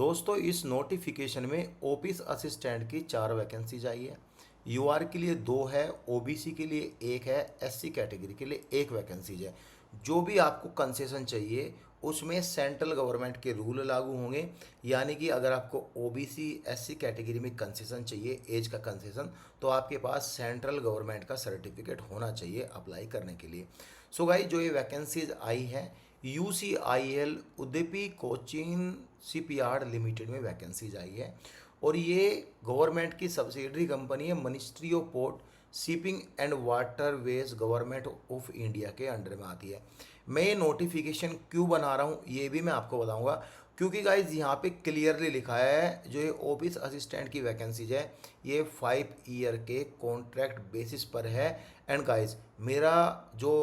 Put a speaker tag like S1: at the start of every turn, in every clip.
S1: दोस्तों इस नोटिफिकेशन में ऑफिस असिस्टेंट की 4 वैकेंसीज आई है। यूआर के लिए 2 है, ओबीसी के लिए 1 है, एससी कैटेगरी के लिए 1 वैकेंसीज है। जो भी आपको कंसेशन चाहिए उसमें सेंट्रल गवर्नमेंट के रूल लागू होंगे। यानी कि अगर आपको ओबीसी एससी कैटेगरी में कंसेशन चाहिए, एज का कंसेशन, तो आपके पास सेंट्रल गवर्नमेंट का सर्टिफिकेट होना चाहिए अप्लाई करने के लिए। सो गाइस, जो ये वैकेंसीज आई है यूसीआईएल उदयपी कोचिन शिपयार्ड लिमिटेड में वैकेंसीज आई है। और ये गवर्नमेंट की सब्सिडरी कंपनी है, ministry of port shipping and waterways government of India के अंडर में आती है। मैं ये नोटिफिकेशन क्यों बना रहा हूँ ये भी मैं आपको बताऊंगा, क्योंकि गाइज यहाँ पे क्लियरली लिखा है जो ये ऑफिस असिस्टेंट की वैकेंसीज है ये 5 ईयर के कॉन्ट्रैक्ट बेसिस पर है। एंड गाइज मेरा जो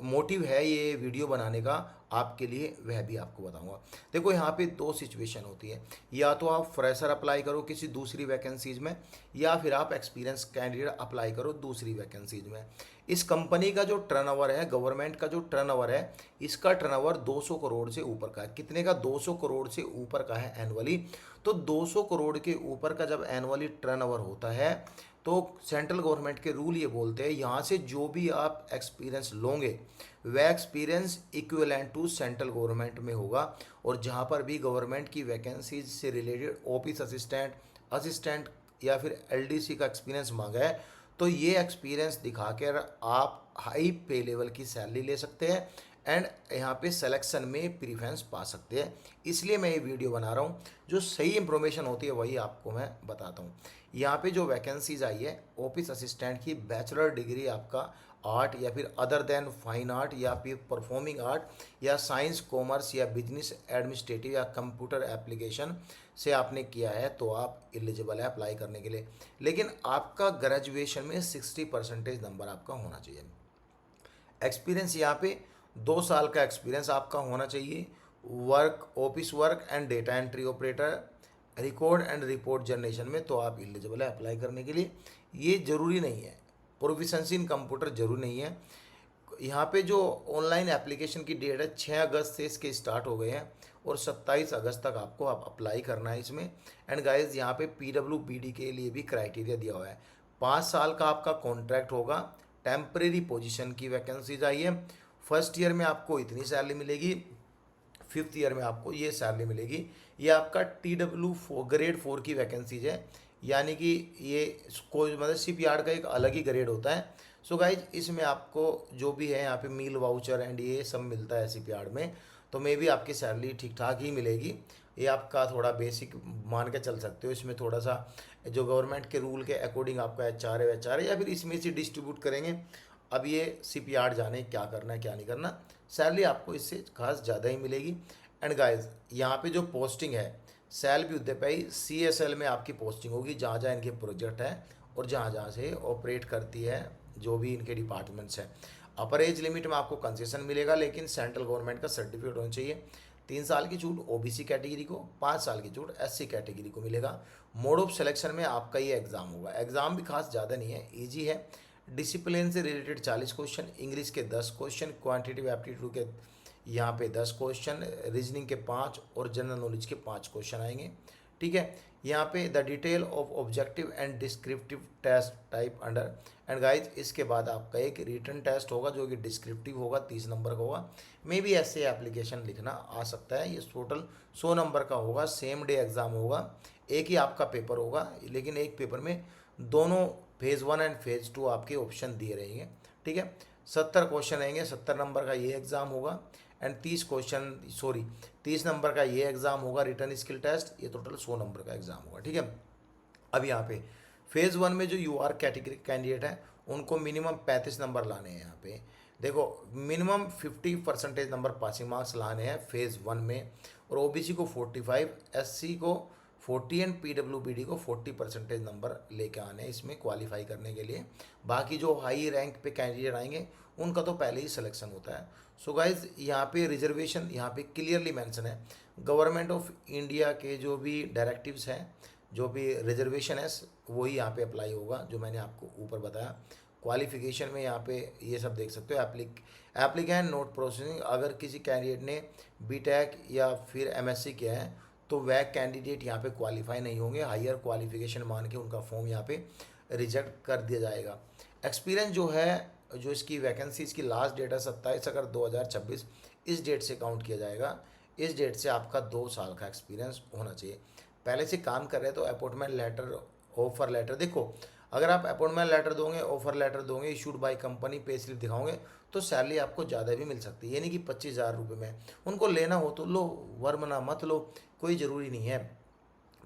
S1: मोटिव है ये वीडियो बनाने का आपके लिए वह भी आपको बताऊंगा। देखो यहाँ पे 2 सिचुएशन होती है, या तो आप फ्रेशर अप्लाई करो किसी दूसरी वैकेंसीज में, या फिर आप एक्सपीरियंस कैंडिडेट अप्लाई करो दूसरी वैकेंसीज में। इस कंपनी का जो टर्नओवर है, गवर्नमेंट का जो टर्नओवर है, इसका टर्नओवर 200 करोड़ से ऊपर का है। कितने का? 200 करोड़ से ऊपर का है एनुअली। तो 200 करोड़ के ऊपर का जब एनुअली टर्नओवर होता है तो सेंट्रल गवर्नमेंट के रूल ये बोलते हैं यहाँ से जो भी आप एक्सपीरियंस लोगे वह experience equivalent to central government में होगा। और जहाँ पर भी गवर्नमेंट की वैकेंसीज से रिलेटेड ऑफिस असिस्टेंट, असिस्टेंट या फिर एलडीसी का एक्सपीरियंस मांगा है तो ये एक्सपीरियंस दिखाकर आप हाई पे लेवल की सैलरी ले सकते हैं एंड यहाँ पे सिलेक्शन में प्रीफरेंस पा सकते हैं। इसलिए मैं ये वीडियो बना रहा हूँ, जो सही इंफॉर्मेशन होती है वही आपको मैं बताता हूँ। यहाँ पे जो वैकेंसीज आई है ऑफिस असिस्टेंट की, बैचलर डिग्री आपका आर्ट या फिर अदर देन फाइन आर्ट या फिर परफॉर्मिंग आर्ट या साइंस, कॉमर्स या बिजनेस एडमिनिस्ट्रेटिव या कंप्यूटर एप्लीकेशन से आपने किया है तो आप एलिजिबल है अप्लाई करने के लिए। लेकिन आपका ग्रेजुएशन में 60% नंबर आपका होना चाहिए। एक्सपीरियंस यहाँ पे 2 साल का एक्सपीरियंस आपका होना चाहिए। Work, office work and data entry operator, record and report generation में तो आप एलिजिबल है अप्लाई करने के लिए। ये ज़रूरी नहीं है, प्रोफिशेंसी इन कंप्यूटर जरूरी नहीं है। यहाँ पे जो ऑनलाइन एप्लीकेशन की डेट है 6 अगस्त से इसके स्टार्ट हो गए हैं और 27 अगस्त तक आपको आप अप्लाई करना है इसमें। एंड गाइज यहाँ पे पीडब्ल्यूबीडी के लिए भी क्राइटेरिया दिया हुआ है। 5 साल का आपका कॉन्ट्रैक्ट होगा, टेम्परेरी पोजीशन की वैकेंसीज आई है। फर्स्ट ईयर में आपको इतनी सैलरी मिलेगी, 5th ईयर में आपको ये सैलरी मिलेगी। ये आपका TW4 ग्रेड 4 की वैकेंसीज है, यानी कि ये कोई मतलब शिप यार्ड का एक अलग ही ग्रेड होता है। सो गाइज इसमें आपको जो भी है यहाँ पे मील वाउचर एंड ये सब मिलता है शिप यार्ड में, तो मे भी आपकी सैलरी ठीक ठाक ही मिलेगी। ये आपका थोड़ा बेसिक मान के चल सकते हो। इसमें थोड़ा सा जो गवर्नमेंट के रूल के अकॉर्डिंग आपका HR है या फिर इसमें से डिस्ट्रीब्यूट करेंगे। अब ये शिप यार्ड जाने क्या करना है क्या नहीं करना, सैलरी आपको इससे खास ज़्यादा ही मिलेगी। एंड गाइज यहाँ पे जो पोस्टिंग है सैल भी उद्यपाई CSL में आपकी पोस्टिंग होगी, जहाँ जहाँ इनके प्रोजेक्ट है और जहाँ जहाँ से ऑपरेट करती है जो भी इनके डिपार्टमेंट्स हैं। अपर एज लिमिट में आपको कंसेशन मिलेगा, लेकिन सेंट्रल गवर्नमेंट का सर्टिफिकेट होना चाहिए। 3 साल की छूट OBC कैटेगरी को, 5 साल की छूट SC कैटेगरी को मिलेगा। मोड ऑफ सिलेक्शन में आपका ये एग्ज़ाम होगा। एग्ज़ाम भी खास ज़्यादा नहीं है, ईजी है। डिसिप्लिन से रिलेटेड 40 क्वेश्चन, इंग्लिश के 10 क्वेश्चन, क्वांटिटेटिव एप्टीट्यूड के यहाँ पे 10 क्वेश्चन, रीजनिंग के 5 और जनरल नॉलेज के 5 क्वेश्चन आएंगे। ठीक है, यहाँ पे the detail of objective and descriptive test type under. And guys इसके बाद आपका एक रिटन टेस्ट होगा जो कि डिस्क्रिप्टिव होगा, 30 नंबर का होगा। मे भी ऐसे एप्लीकेशन लिखना आ सकता है। ये टोटल 100 नंबर का होगा, सेम डे एग्ज़ाम होगा। एक ही आपका पेपर होगा, लेकिन एक पेपर में दोनों फेज़ 1 एंड फेज़ 2 आपके ऑप्शन दिए रहेंगे। ठीक है, 70 क्वेश्चन रहेंगे, 70 नंबर का ये एग्ज़ाम होगा एंड 30 नंबर का ये एग्ज़ाम होगा रिटर्न स्किल टेस्ट। ये टोटल 100 नंबर का एग्ज़ाम होगा। ठीक है, अब यहाँ पे फेज़ 1 में जो UR कैटेगरी कैंडिडेट है उनको मिनिमम 35 नंबर लाने हैं। यहाँ पे देखो मिनिमम 50% नंबर पासिंग मार्क्स लाने हैं फेज़ 1 में, और OBC को 45, SC को 40 एंड PWBD को 40% नंबर लेके आने हैं इसमें क्वालिफाई करने के लिए। बाकी जो हाई रैंक पे कैंडिडेट आएंगे उनका तो पहले ही सिलेक्शन होता है। सो गाइज यहाँ पे रिजर्वेशन यहाँ पे क्लियरली मेंशन है। गवर्नमेंट ऑफ इंडिया के जो भी डायरेक्टिव्स हैं, जो भी रिजर्वेशन है वही यहाँ पे अप्लाई होगा, जो मैंने आपको ऊपर बताया। क्वालिफिकेशन में यहाँ पे ये सब देख सकते हो। एप्लीकेंट नोट प्रोसेसिंग, अगर किसी कैंडिडेट ने BTech या फिर MSc किया है तो वह कैंडिडेट यहाँ पे क्वालिफाई नहीं होंगे, हायर क्वालिफिकेशन मान के उनका फॉर्म यहाँ पे रिजेक्ट कर दिया जाएगा। एक्सपीरियंस जो है, जो इसकी वैकेंसी, इसकी लास्ट डेट है 27 अगस्त 2026, इस डेट से काउंट किया जाएगा। इस डेट से आपका 2 साल का एक्सपीरियंस होना चाहिए। पहले से काम कर रहे हैं तो अपॉइंटमेंट लेटर, ऑफर लेटर, देखो अगर आप अपॉइंटमेंट लेटर दोगे, ऑफर लेटर दोगे, issued by company, pay slip दिखाओगे, तो सैलरी आपको ज़्यादा भी मिल सकती है। ये नहीं कि 25,000 रुपये में, उनको लेना हो तो लो, वरना मत लो, कोई ज़रूरी नहीं है।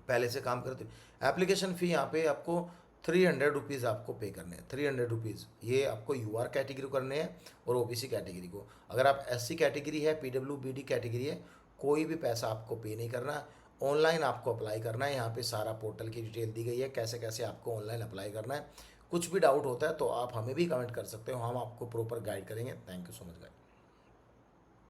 S1: पहले से काम करते, एप्लीकेशन फ़ी यहाँ पे आपको 300 रुपीज़ आपको पे करने हैं, 300 रुपीज़। ये आपको यूआर कैटेगरी को करने हैं और ओबीसी कैटेगरी को। अगर आप एससी कैटेगरी है, पीडब्ल्यूबीडी कैटेगरी है, कोई भी पैसा आपको पे नहीं करना है। ऑनलाइन आपको अप्लाई करना है। यहाँ पे सारा पोर्टल की डिटेल दी गई है, कैसे कैसे आपको ऑनलाइन अप्लाई करना है। कुछ भी डाउट होता है तो आप हमें भी कमेंट कर सकते हो, हम आपको प्रॉपर गाइड करेंगे। Thank you so much guys.